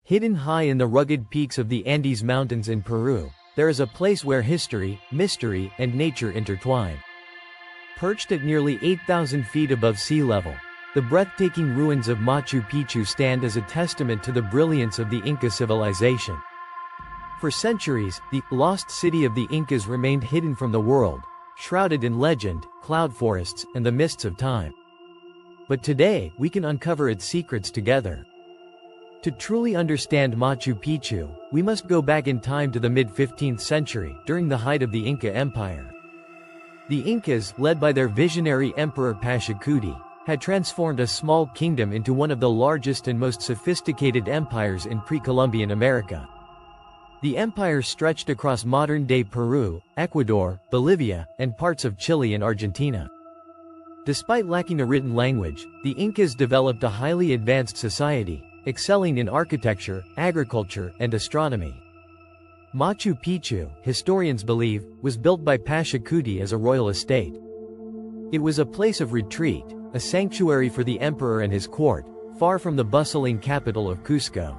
Hidden high in the rugged peaks of the Andes Mountains in Peru, there is a place where history, mystery, and nature intertwine. Perched at nearly 8,000 feet above sea level, the breathtaking ruins of Machu Picchu stand as a testament to the brilliance of the Inca civilization. For centuries, the lost city of the Incas remained hidden from the world, shrouded in legend, cloud forests, and the mists of time. But today, we can uncover its secrets together. To truly understand Machu Picchu, we must go back in time to the mid-15th century, during the height of the Inca Empire. The Incas, led by their visionary emperor Pachacuti, had transformed a small kingdom into one of the largest and most sophisticated empires in pre-Columbian America. The empire stretched across modern-day Peru, Ecuador, Bolivia, and parts of Chile and Argentina. Despite lacking a written language, the Incas developed a highly advanced society, excelling in architecture, agriculture, and astronomy. Machu Picchu, historians believe, was built by Pachacuti as a royal estate. It was a place of retreat, a sanctuary for the emperor and his court, far from the bustling capital of Cusco.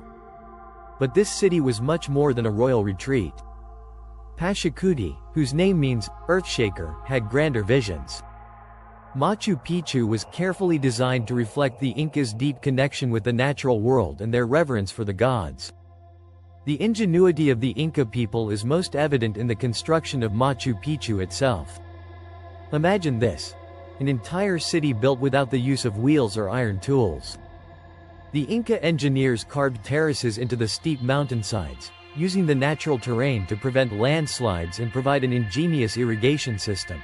But this city was much more than a royal retreat. Pachacuti, whose name means earthshaker, had grander visions. Machu Picchu was carefully designed to reflect the Incas' deep connection with the natural world and their reverence for the gods. The ingenuity of the Inca people is most evident in the construction of Machu Picchu itself. Imagine this: an entire city built without the use of wheels or iron tools. The Inca engineers carved terraces into the steep mountainsides, using the natural terrain to prevent landslides and provide an ingenious irrigation system.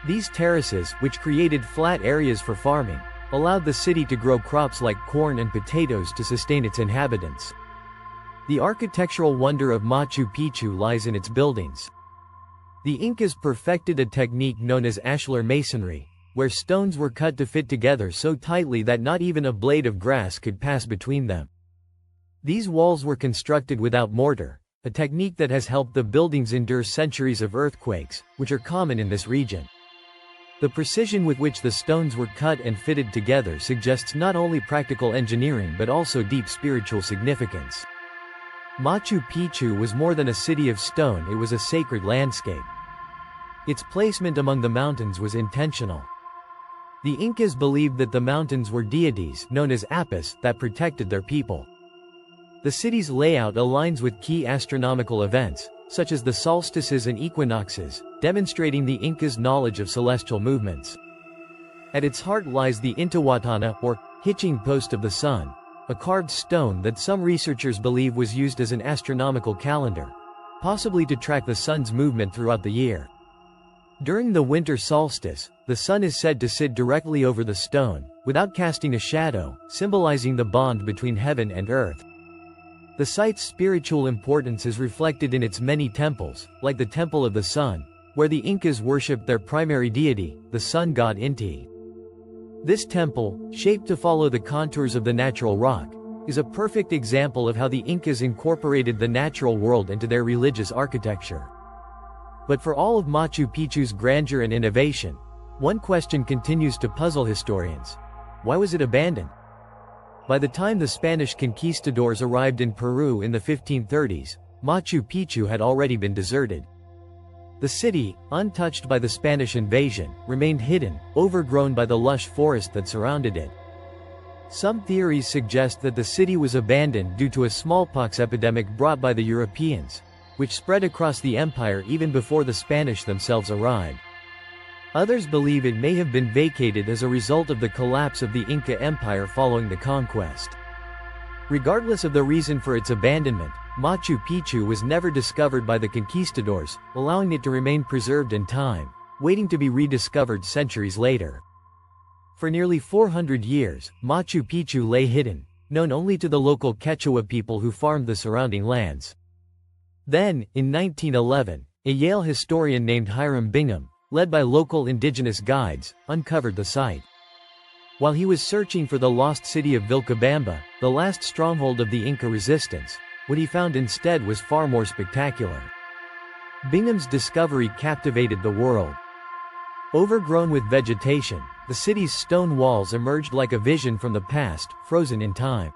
These terraces, which created flat areas for farming, allowed the city to grow crops like corn and potatoes to sustain its inhabitants. The architectural wonder of Machu Picchu lies in its buildings. The Incas perfected a technique known as ashlar masonry, where stones were cut to fit together so tightly that not even a blade of grass could pass between them. These walls were constructed without mortar, a technique that has helped the buildings endure centuries of earthquakes, which are common in this region. The precision with which the stones were cut and fitted together suggests not only practical engineering but also deep spiritual significance. Machu Picchu was more than a city of stone, it was a sacred landscape. Its placement among the mountains was intentional. The Incas believed that the mountains were deities, known as apis, that protected their people. The city's layout aligns with key astronomical events, such as the solstices and equinoxes, demonstrating the Incas' knowledge of celestial movements. At its heart lies the Intihuatana, or hitching post of the sun, a carved stone that some researchers believe was used as an astronomical calendar, possibly to track the sun's movement throughout the year. During the winter solstice, the sun is said to sit directly over the stone, without casting a shadow, symbolizing the bond between heaven and earth. The site's spiritual importance is reflected in its many temples, like the Temple of the Sun, where the Incas worshipped their primary deity, the sun god Inti. This temple, shaped to follow the contours of the natural rock, is a perfect example of how the Incas incorporated the natural world into their religious architecture. But for all of Machu Picchu's grandeur and innovation, one question continues to puzzle historians: why was it abandoned? By the time the Spanish conquistadors arrived in Peru in the 1530s, Machu Picchu had already been deserted. The city, untouched by the Spanish invasion, remained hidden, overgrown by the lush forest that surrounded it. Some theories suggest that the city was abandoned due to a smallpox epidemic brought by the Europeans, which spread across the empire even before the Spanish themselves arrived. Others believe it may have been vacated as a result of the collapse of the Inca Empire following the conquest. Regardless of the reason for its abandonment, Machu Picchu was never discovered by the conquistadors, allowing it to remain preserved in time, waiting to be rediscovered centuries later. For nearly 400 years, Machu Picchu lay hidden, known only to the local Quechua people who farmed the surrounding lands. Then, in 1911, a Yale historian named Hiram Bingham, led by local indigenous guides, uncovered the site. While he was searching for the lost city of Vilcabamba, the last stronghold of the Inca resistance, what he found instead was far more spectacular. Bingham's discovery captivated the world. Overgrown with vegetation, the city's stone walls emerged like a vision from the past, frozen in time.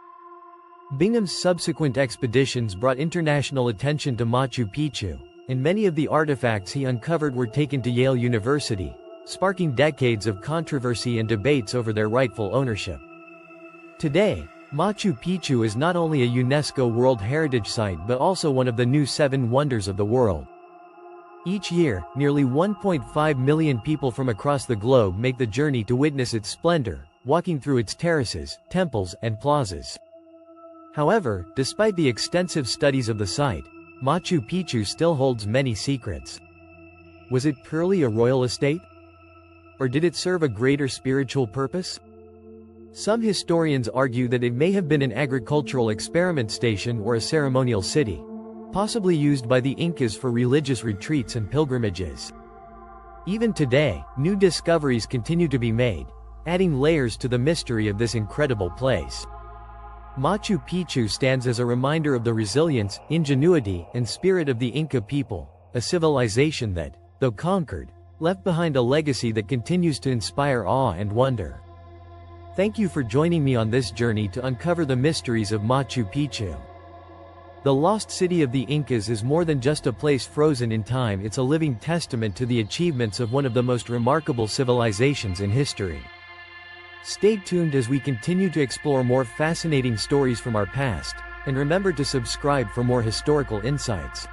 Bingham's subsequent expeditions brought international attention to Machu Picchu, and many of the artifacts he uncovered were taken to Yale University, sparking decades of controversy and debates over their rightful ownership. Today, Machu Picchu is not only a UNESCO World Heritage Site but also one of the new 7 wonders of the world. Each year, nearly 1.5 million people from across the globe make the journey to witness its splendor, walking through its terraces, temples, and plazas. However, despite the extensive studies of the site, Machu Picchu still holds many secrets. Was it purely a royal estate? Or did it serve a greater spiritual purpose? Some historians argue that it may have been an agricultural experiment station or a ceremonial city, possibly used by the Incas for religious retreats and pilgrimages. Even today, new discoveries continue to be made, adding layers to the mystery of this incredible place. Machu Picchu stands as a reminder of the resilience, ingenuity, and spirit of the Inca people, a civilization that, though conquered, left behind a legacy that continues to inspire awe and wonder. Thank you for joining me on this journey to uncover the mysteries of Machu Picchu. The lost city of the Incas is more than just a place frozen in time, it's a living testament to the achievements of one of the most remarkable civilizations in history. Stay tuned as we continue to explore more fascinating stories from our past, and remember to subscribe for more historical insights.